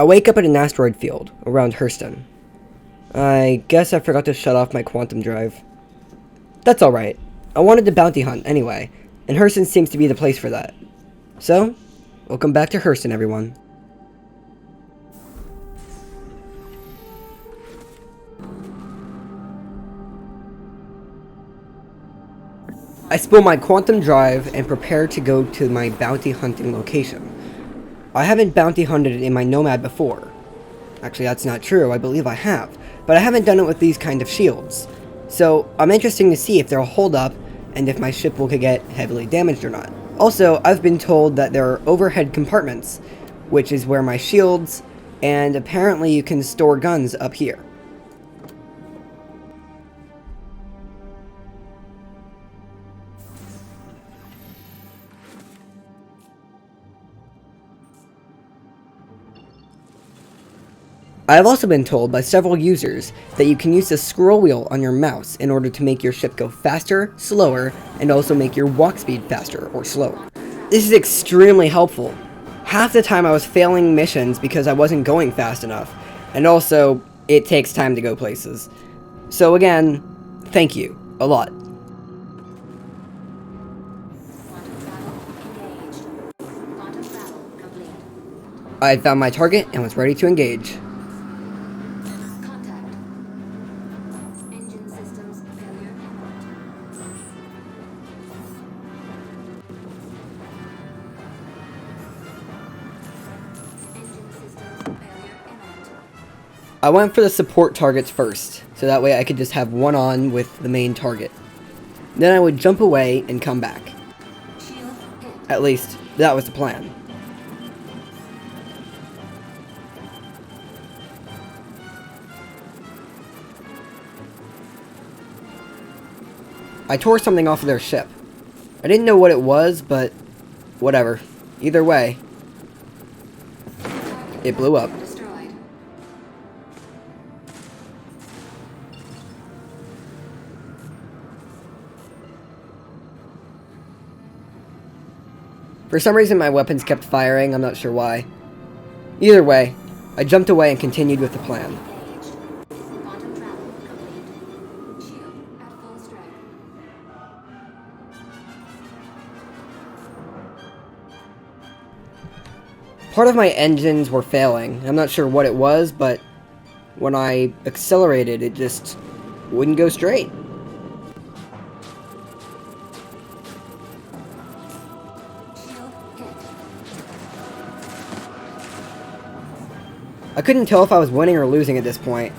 I wake up at an asteroid field around Hurston. I guess I forgot to shut off my quantum drive. That's alright. I wanted to bounty hunt anyway, and Hurston seems to be the place for that. So, welcome back to Hurston, everyone. I spool my quantum drive and prepare to go to my bounty hunting location. I haven't bounty hunted in my Nomad before. Actually, that's not true, I believe I have, but I haven't done it with these kind of shields. So, I'm interested to see if they'll hold up and if my ship will get heavily damaged or not. Also, I've been told that there are overhead compartments, which is where my shields, and apparently you can store guns up here. I have also been told by several users that you can use the scroll wheel on your mouse in order to make your ship go faster, slower, and also make your walk speed faster or slower. This is extremely helpful. Half the time I was failing missions because I wasn't going fast enough, and also, it takes time to go places. So again, thank you, a lot. I had found my target and was ready to engage. I went for the support targets first, so that way I could just have one on with the main target. Then I would jump away and come back. At least, that was the plan. I tore something off of their ship. I didn't know what it was, but whatever. Either way, it blew up. For some reason my weapons kept firing, I'm not sure why. Either way, I jumped away and continued with the plan. Part of my engines were failing. I'm not sure what it was, but when I accelerated, it just wouldn't go straight. I couldn't tell if I was winning or losing at this point.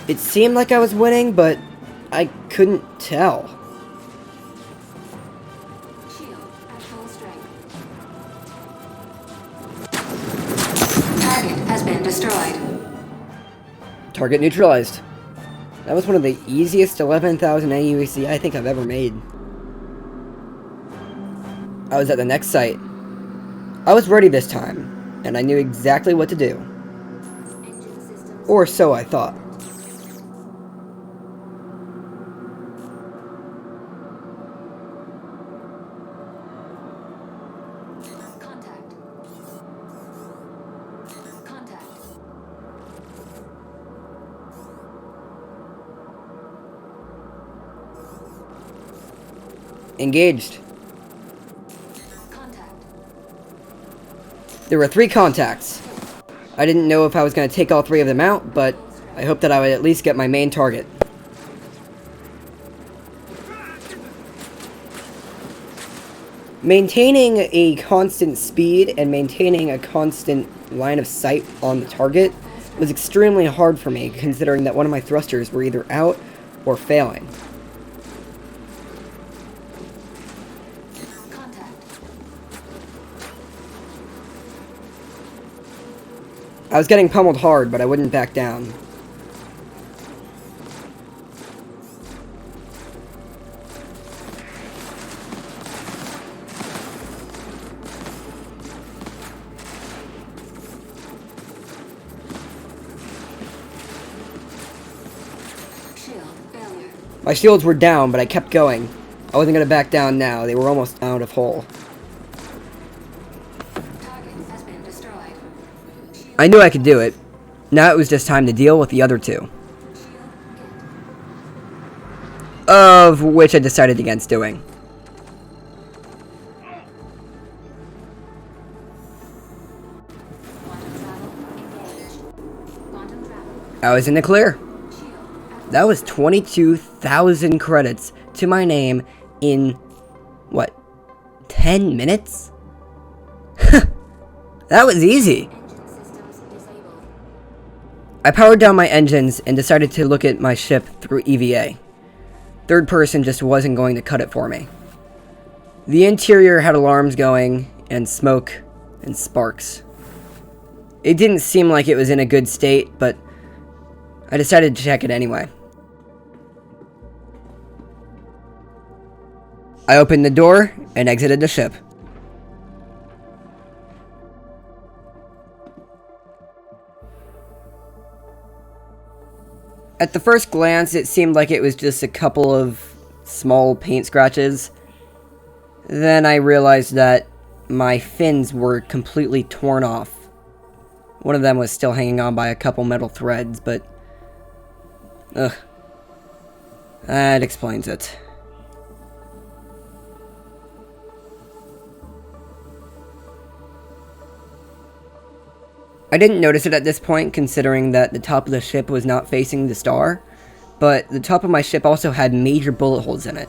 It seemed like I was winning, but I couldn't tell. Target has been destroyed. Target neutralized. That was one of the easiest 11,000 AUEC I think I've ever made. I was at the next site. I was ready this time, and I knew exactly what to do. Or so I thought. Contact. Engaged. Contact. There were 3 contacts. I didn't know if I was going to take all 3 of them out, but I hoped that I would at least get my main target. Maintaining a constant speed and maintaining a constant line of sight on the target was extremely hard for me, considering that one of my thrusters were either out or failing. I was getting pummeled hard, but I wouldn't back down. My shields were down, but I kept going. I wasn't going to back down now. They were almost out of hull. Target has been destroyed. I knew I could do it. Now it was just time to deal with the other two. Of which I decided against doing. I was in the clear. That was 22,000 credits to my name in, what, 10 minutes? That was easy. I powered down my engines and decided to look at my ship through EVA. Third person just wasn't going to cut it for me. The interior had alarms going, and smoke, and sparks. It didn't seem like it was in a good state, but I decided to check it anyway. I opened the door and exited the ship. At the first glance, it seemed like it was just a couple of small paint scratches. Then I realized that my fins were completely torn off. One of them was still hanging on by a couple metal threads, but... ugh. That explains it. I didn't notice it at this point, considering that the top of the ship was not facing the star, but the top of my ship also had major bullet holes in it.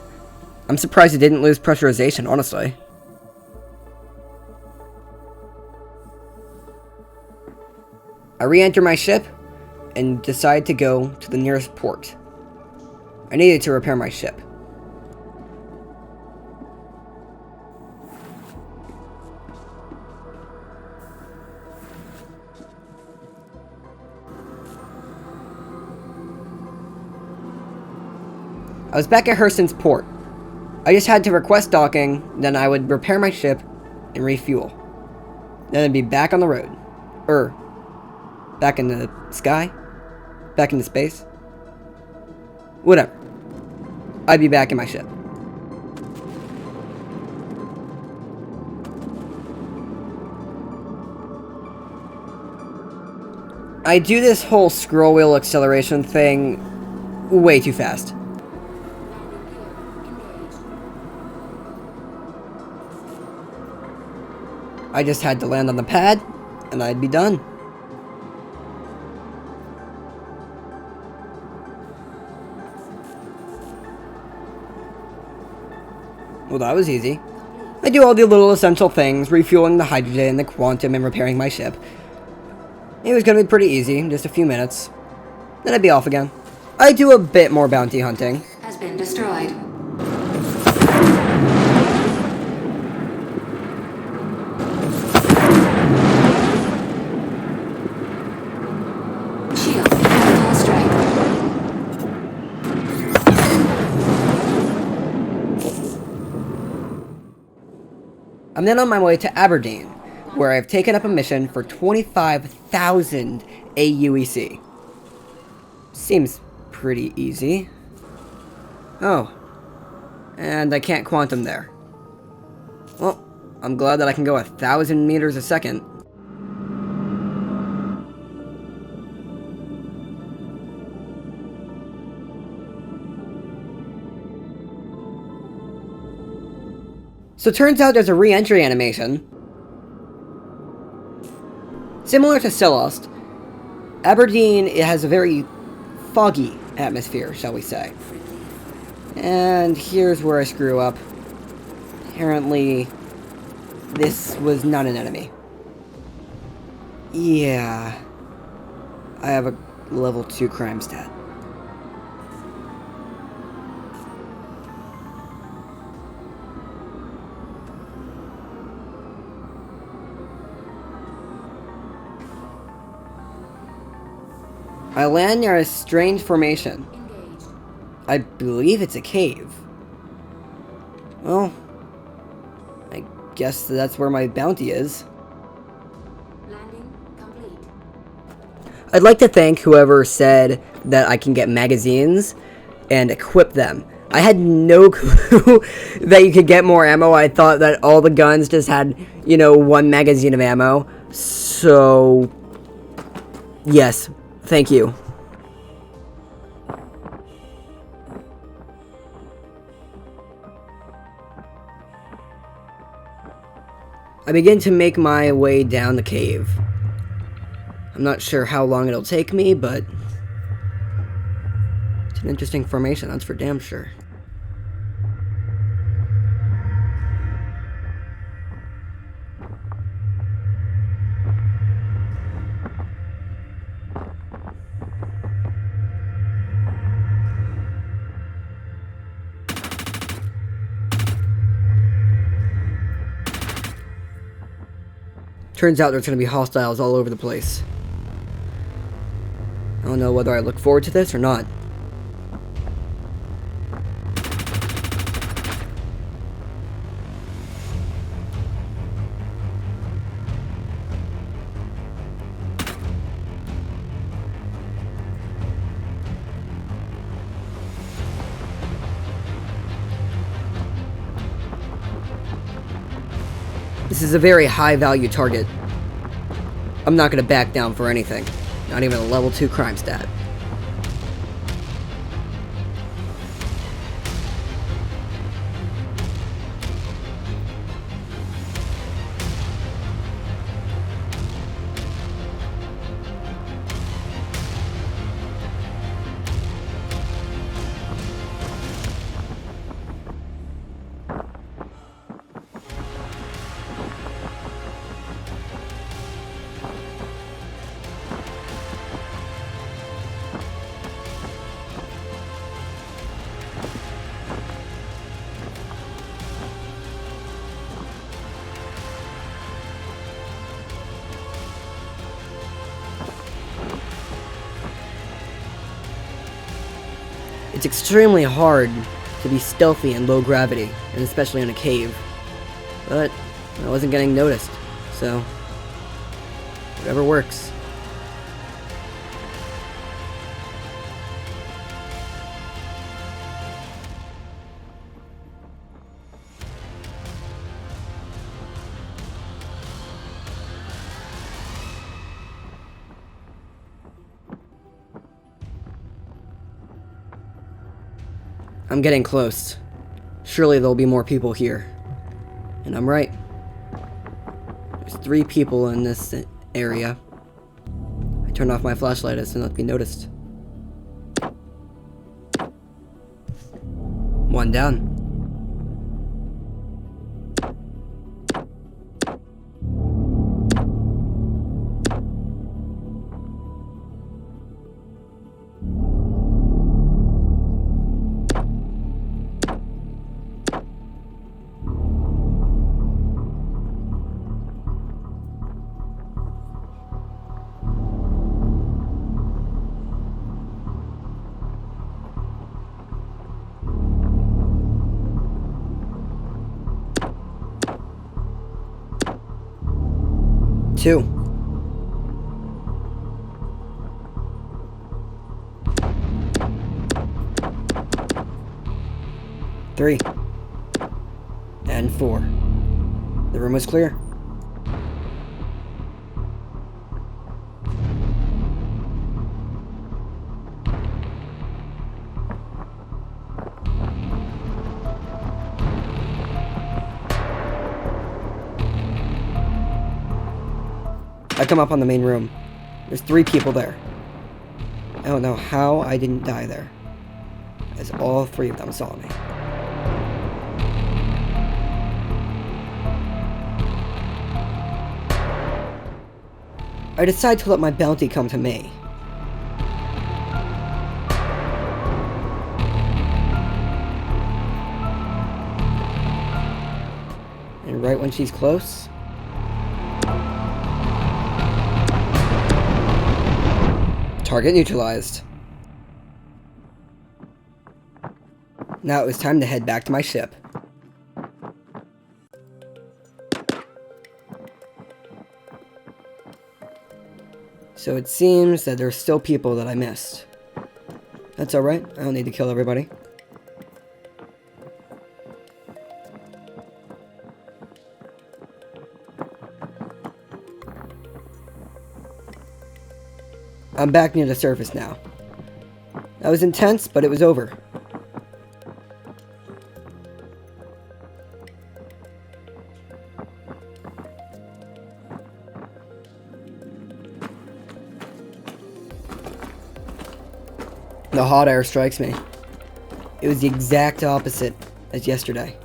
I'm surprised it didn't lose pressurization, honestly. I re-enter my ship and decide to go to the nearest port. I needed to repair my ship. I was back at Hurston's port. I just had to request docking, then I would repair my ship and refuel. Then I'd be back on the road. Back in the sky? Back into space? Whatever. I'd be back in my ship. I do this whole scroll wheel acceleration thing way too fast. I just had to land on the pad, and I'd be done. Well, that was easy. I do all the little essential things, refueling the hydrogen, the quantum, and repairing my ship. It was gonna be pretty easy, just a few minutes. Then I'd be off again. I do a bit more bounty hunting. Has been destroyed. Shield at full strength. I'm then on my way to Aberdeen, where I've taken up a mission for 25,000 AUEC. Seems pretty easy. Oh. And I can't quantum there. Well, I'm glad that I can go 1,000 meters a second. So it turns out there's a re-entry animation. Similar to Celost, Aberdeen, it has a very foggy atmosphere, shall we say. And here's where I screw up. Apparently, this was not an enemy. Yeah. I have a level 2 crime stat. I land near a strange formation. Engaged. I believe it's a cave. Well, I guess that's where my bounty is. Landing complete. I'd like to thank whoever said that I can get magazines and equip them. I had no clue that you could get more ammo. I thought that all the guns just had, you know, one magazine of ammo. So, Yes, thank you. I begin to make my way down the cave. I'm not sure how long it'll take me, but it's an interesting formation, that's for damn sure. Turns out there's going to be hostiles all over the place. I don't know whether I look forward to this or not. This is a very high-value target. I'm not going to back down for anything. Not even a level 2 crime stat. It's extremely hard to be stealthy in low gravity, and especially in a cave. But I wasn't getting noticed, so whatever works. I'm getting close. Surely there'll be more people here. And I'm right. There's 3 people in this area. I turned off my flashlight as to not be noticed. 1 down. Two. Three. And 4. The room was clear. I come up on the main room. There's 3 people there. I don't know how I didn't die there, as all 3 of them saw me. I decide to let my bounty come to me. And right when she's close, target neutralized. Now it was time to head back to my ship. So it seems that there's still people that I missed. That's alright, I don't need to kill everybody. I'm back near the surface now. That was intense, but it was over. The hot air strikes me. It was the exact opposite as yesterday.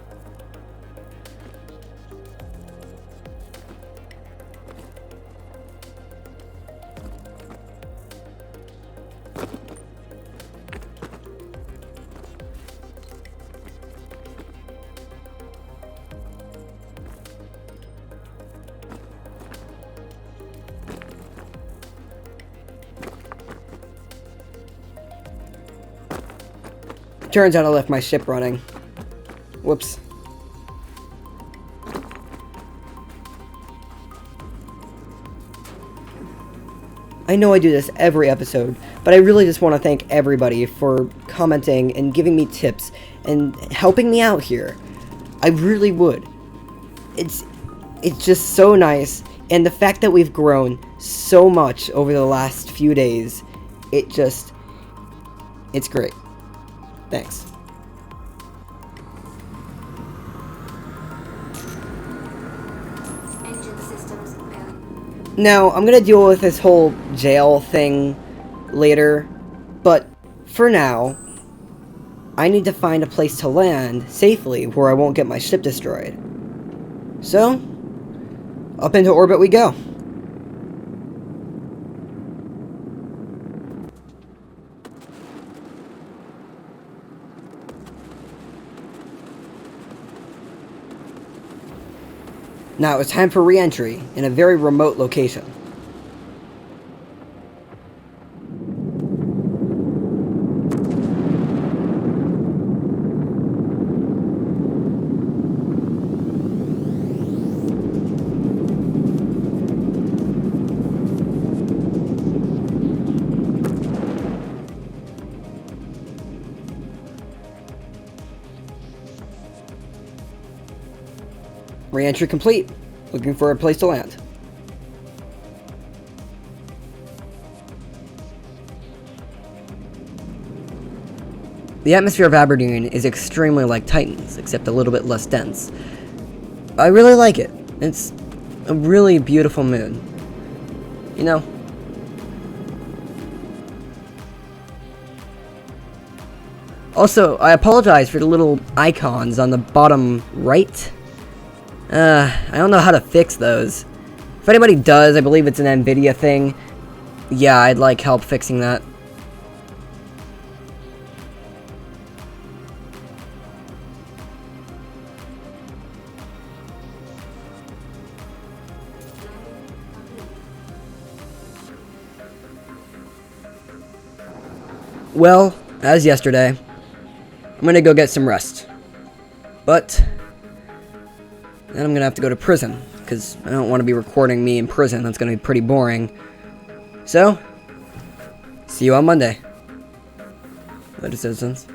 Turns out I left my ship running. Whoops. I know I do this every episode, but I really just want to thank everybody for commenting and giving me tips and helping me out here. I really would. It's just so nice, and the fact that we've grown so much over the last few days, it's great. Thanks. Engine systems go. Now, I'm gonna deal with this whole jail thing later, but for now, I need to find a place to land safely where I won't get my ship destroyed. So, up into orbit we go. Now it's time for re-entry in a very remote location. Re-entry complete. Looking for a place to land. The atmosphere of Aberdeen is extremely like Titan's, except a little bit less dense. I really like it. It's a really beautiful moon. You know? Also, I apologize for the little icons on the bottom right. I don't know how to fix those. If anybody does, I believe it's an NVIDIA thing. Yeah, I'd like help fixing that. Well, as yesterday, I'm gonna go get some rest. But then I'm gonna have to go to prison, because I don't want to be recording me in prison. That's gonna be pretty boring. So, see you on Monday. Later, citizens.